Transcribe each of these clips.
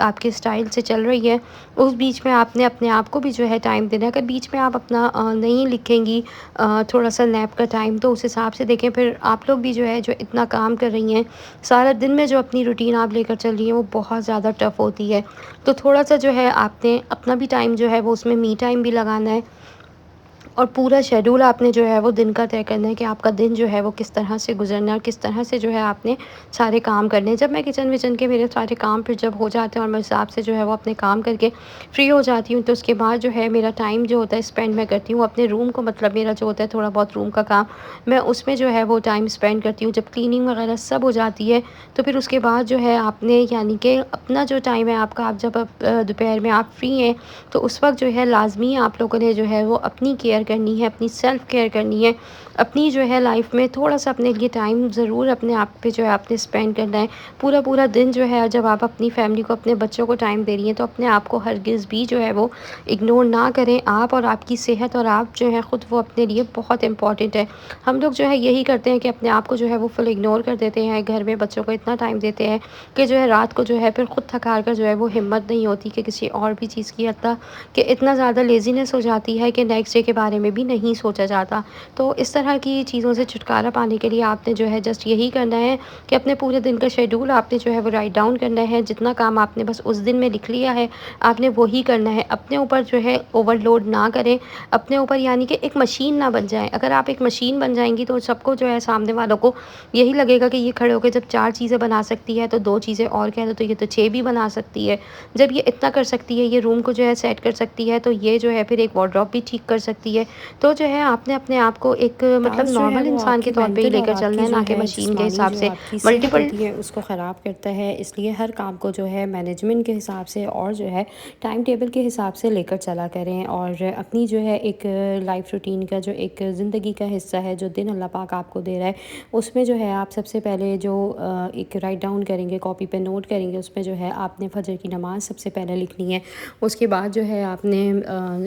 آپ کے اسٹائل سے چل رہی ہے، اس بیچ میں آپ نے اپنے آپ کو بھی جو ہے ٹائم دینا ہے۔ اگر بیچ میں آپ اپنا نہیں لکھیں گی تھوڑا سا نیپ کا ٹائم، تو اس حساب سے دیکھیں پھر آپ لوگ بھی جو ہے جو اتنا کام کر رہی ہیں سارا دن میں، جو اپنی روٹین آپ لے کر چل رہی ہیں وہ بہت زیادہ ٹف ہوتی ہے۔ تو تھوڑا سا جو ہے آپ نے اپنا بھی ٹائم جو ہے وہ اس میں می ٹائم بھی لگانا ہے، اور پورا شیڈول آپ نے جو ہے وہ دن کا طے کرنا ہے کہ آپ کا دن جو ہے وہ کس طرح سے گزرنا ہے اور کس طرح سے جو ہے آپ نے سارے کام کرنے ہیں۔ جب میں کچن وچن کے میرے سارے کام پھر جب ہو جاتے ہیں اور میں حساب سے جو ہے وہ اپنے کام کر کے فری ہو جاتی ہوں، تو اس کے بعد جو ہے میرا ٹائم جو ہوتا ہے اسپینڈ میں کرتی ہوں اپنے روم کو، مطلب میرا جو ہوتا ہے تھوڑا بہت روم کا کام میں اس میں جو ہے وہ ٹائم اسپینڈ کرتی ہوں۔ جب کلیننگ وغیرہ سب ہو جاتی ہے تو پھر اس کے بعد جو ہے آپ نے یعنی کہ اپنا جو ٹائم ہے آپ کا، آپ جب دوپہر میں آپ فری ہیں تو اس وقت جو ہے لازمی آپ لوگوں نے جو ہے وہ اپنی کیئر کرنی ہے، اپنی سیلف کیئر کرنی ہے، اپنی جو ہے لائف میں تھوڑا سا اپنے لیے ٹائم ضرور اپنے آپ پہ جو ہے آپ نے اسپینڈ کرنا ہے۔ پورا دن جو ہے جب آپ اپنی فیملی کو، اپنے بچوں کو ٹائم دے رہی ہیں تو اپنے آپ کو ہرگز بھی جو ہے وہ اگنور نہ کریں۔ آپ اور آپ کی صحت اور آپ جو ہے خود، وہ اپنے لیے بہت امپورٹنٹ ہے۔ ہم لوگ جو ہے یہی کرتے ہیں کہ اپنے آپ کو جو ہے وہ فل اگنور کر دیتے ہیں، گھر میں بچوں کو اتنا ٹائم دیتے ہیں کہ جو ہے رات کو جو ہے پھر خود تھک ہار کر جو ہے وہ ہمت نہیں ہوتی کہ کسی اور بھی چیز کی، حتیٰ کہ اتنا زیادہ لیزینس ہو جاتی ہے کہ نیکسٹ ڈے کے بارے میں بھی نہیں سوچا جاتا۔ تو اس طرح کی چیزوں سے چھٹکارا پانے کے لیے آپ نے جو ہے جسٹ یہی کرنا ہے کہ اپنے پورے دن کا شیڈول آپ نے جو ہے وہ رائٹ ڈاؤن کرنا ہے۔ جتنا کام آپ نے بس اس دن میں لکھ لیا ہے آپ نے وہی کرنا ہے۔ اپنے اوپر جو ہے اوور لوڈ نہ کریں اپنے اوپر، یعنی کہ ایک مشین نہ بن جائیں۔ اگر آپ ایک مشین بن جائیں گی تو سب کو جو ہے سامنے والوں کو یہی لگے گا کہ یہ کھڑے ہو کے جب 4 چیزیں بنا سکتی ہے تو 2 چیزیں اور کہہ دو تو یہ تو 6 بھی بنا سکتی ہے۔ جب یہ اتنا کر سکتی ہے، یہ روم کو جو ہے سیٹ کر سکتی ہے، تو یہ جو ہے پھر ایک وارڈروب بھی ٹھیک کر سکتی ہے۔ تو جو ہے آپ نے اپنے آپ کو ایک مطلب ٹاسک جو ہے نارمل وہ انسان آپ کے کی طور پہ ہی مینٹل لے اور کر آپ چلنا کی ہے، جو نہ کہ ہے مشین کے جسمانی حساب جو سے آپ کی صحت ملٹیپل۔ ہوتی ہے اس کو خراب کرتا ہے۔ اس لیے ہر کام کو جو ہے مینجمنٹ کے حساب سے اور جو ہے ٹائم ٹیبل کے حساب سے لے کر چلا کریں، اور اپنی جو ہے ایک لائف روٹین کا جو ایک زندگی کا حصہ ہے جو دن اللہ پاک آپ کو دے رہا ہے، اس میں جو ہے آپ سب سے پہلے جو ایک رائٹ ڈاؤن کریں گے، کاپی پہ نوٹ کریں گے، اس میں جو ہے آپ نے فجر کی نماز سب سے پہلے لکھنی ہے۔ اس کے بعد جو ہے آپ نے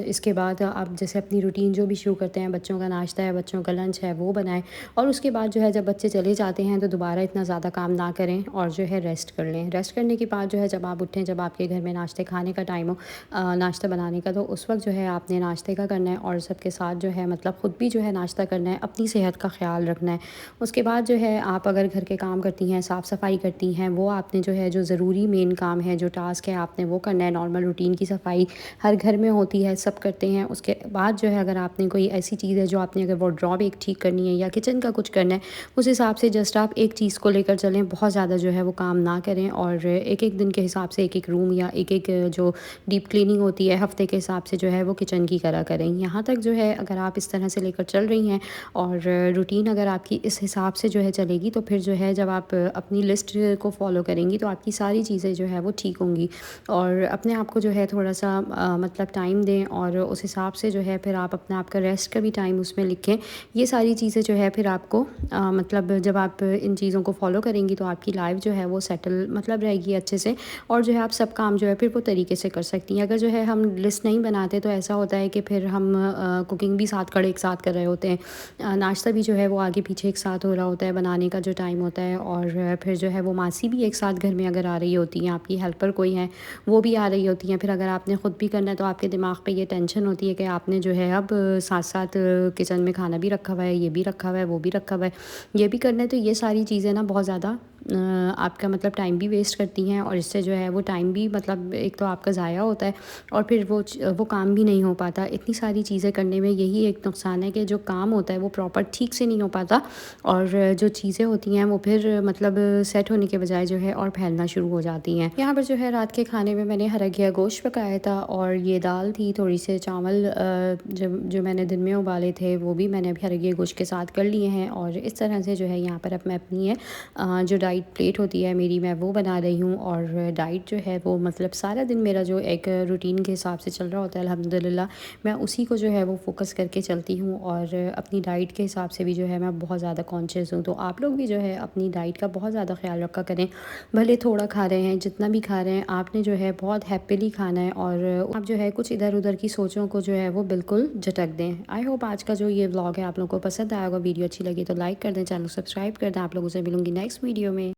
اس کے بعد آپ جیسے اپنی روٹین جو بھی شروع کرتے ہیں، بچوں کا ناشتہ ہے، بچوں کا لنچ ہے، وہ بنائیں، اور اس کے بعد جو ہے جب بچے چلے جاتے ہیں تو دوبارہ اتنا زیادہ کام نہ کریں اور جو ہے ریسٹ کر لیں۔ ریسٹ کرنے کے بعد جو ہے جب آپ اٹھیں، جب آپ کے گھر میں ناشتے کھانے کا ٹائم ہو، ناشتہ بنانے کا، تو اس وقت جو ہے آپ نے ناشتے کا کرنا ہے اور سب کے ساتھ جو ہے مطلب خود بھی جو ہے ناشتہ کرنا ہے، اپنی صحت کا خیال رکھنا ہے۔ اس کے بعد جو ہے آپ اگر گھر کے کام کرتی ہیں، صاف صفائی کرتی ہیں، وہ آپ نے جو ہے جو ضروری مین کام ہے، جو ٹاسک ہے آپ نے وہ کرنا ہے۔ نارمل روٹین کی صفائی ہر گھر میں ہوتی ہے، سب کرتے ہیں۔ اس کے بعد جو ہے اگر آپ نے کوئی ایسی چیز ہے جو آپ نے اگر وارڈروب ایک ٹھیک کرنی ہے یا کچن کا کچھ کرنا ہے، اس حساب سے جسٹ آپ ایک چیز کو لے کر چلیں، بہت زیادہ جو ہے وہ کام نہ کریں، اور ایک ایک دن کے حساب سے ایک ایک روم یا ایک ایک جو ڈیپ کلیننگ ہوتی ہے ہفتے کے حساب سے جو ہے وہ کچن کی کرا کریں۔ یہاں تک جو ہے اگر آپ اس طرح سے لے کر چل رہی ہیں اور روٹین اگر آپ کی اس حساب سے جو ہے چلے گی، تو پھر جو ہے جب آپ اپنی لسٹ کو فالو کریں گی تو آپ کی ساری چیزیں جو ہے وہ ٹھیک ہوں گی، اور اپنے آپ کو جو ہے تھوڑا سا مطلب ٹائم دیں، اور اس حساب سے جو ہے پھر آپ اپنا آپ کا ریسٹ کا بھی ٹائم اس میں لکھیں۔ یہ ساری چیزیں جو ہے پھر آپ کو مطلب جب آپ ان چیزوں کو فالو کریں گی تو آپ کی لائف جو ہے وہ سیٹل مطلب رہے گی اچھے سے، اور جو ہے آپ سب کام جو ہے پھر وہ طریقے سے کر سکتی ہیں۔ اگر جو ہے ہم لسٹ نہیں بناتے تو ایسا ہوتا ہے کہ پھر ہم کوکنگ بھی ساتھ کھڑے ایک ساتھ کر رہے ہوتے ہیں، ناشتہ بھی جو ہے وہ آگے پیچھے ایک ساتھ ہو رہا ہوتا ہے، بنانے کا جو ٹائم ہوتا ہے، اور پھر جو ہے وہ ماسی بھی ایک ساتھ گھر میں اگر آ رہی ہوتی ہیں، آپ کی ہیلپر کوئی ہیں وہ بھی آ رہی ہوتی ہیں، پھر اگر آپ نے خود بھی کرنا ہے تو آپ کے دماغ پہ یہ ٹینشن ہوتی ہے کہ آپ نے جو ہے اب ساتھ ساتھ کچن میں کھانا بھی رکھا ہوا ہے، یہ بھی رکھا ہوا ہے، وہ بھی رکھا ہوا ہے، یہ بھی کرنا ہے۔ تو یہ ساری چیزیں نا بہت زیادہ آپ کا مطلب ٹائم بھی ویسٹ کرتی ہیں، اور اس سے جو ہے وہ ٹائم بھی مطلب ایک تو آپ کا ضائع ہوتا ہے، اور پھر وہ کام بھی نہیں ہو پاتا۔ اتنی ساری چیزیں کرنے میں یہی ایک نقصان ہے کہ جو کام ہوتا ہے وہ پراپر ٹھیک سے نہیں ہو پاتا، اور جو چیزیں ہوتی ہیں وہ پھر مطلب سیٹ ہونے کے بجائے جو ہے اور پھیلنا شروع ہو جاتی ہیں۔ یہاں پر جو ہے رات کے کھانے میں نے ہرا گوشت پکایا تھا، اور یہ دال تھی، تھوڑی سے چاول جو میں نے دن میں ابالے تھے وہ بھی میں نے ابھی ہرا گوشت کے ساتھ کر لیے ہیں، اور اس طرح سے جو ہے یہاں پر اب میں اپنی جو ڈائٹ پلیٹ ہوتی ہے میری، میں وہ بنا رہی ہوں، اور ڈائٹ جو ہے وہ مطلب سارا دن میرا جو ایک روٹین کے حساب سے چل رہا ہوتا ہے الحمدللہ، میں اسی کو جو ہے وہ فوکس کر کے چلتی ہوں، اور اپنی ڈائٹ کے حساب سے بھی جو ہے میں بہت زیادہ کانشیس ہوں۔ تو آپ لوگ بھی جو ہے اپنی ڈائٹ کا بہت زیادہ خیال رکھا کریں، بھلے تھوڑا کھا رہے ہیں، جتنا بھی کھا رہے ہیں آپ نے جو ہے بہت ہیپیلی کھانا ہے، اور آپ جو ہے کچھ ادھر ادھر کی سوچوں کو جو ہے وہ بالکل جھٹک دیں۔ آئی ہوپ آج کا جو یہ ولاگ ہے آپ لوگوں کو پسند آیا ہوگا، ویڈیو اچھی لگی تو لائک کر دیں، چینل سبسکرائب کر دیں۔ آپ لوگوں سے ملوں گی نیکسٹ ویڈیو میں۔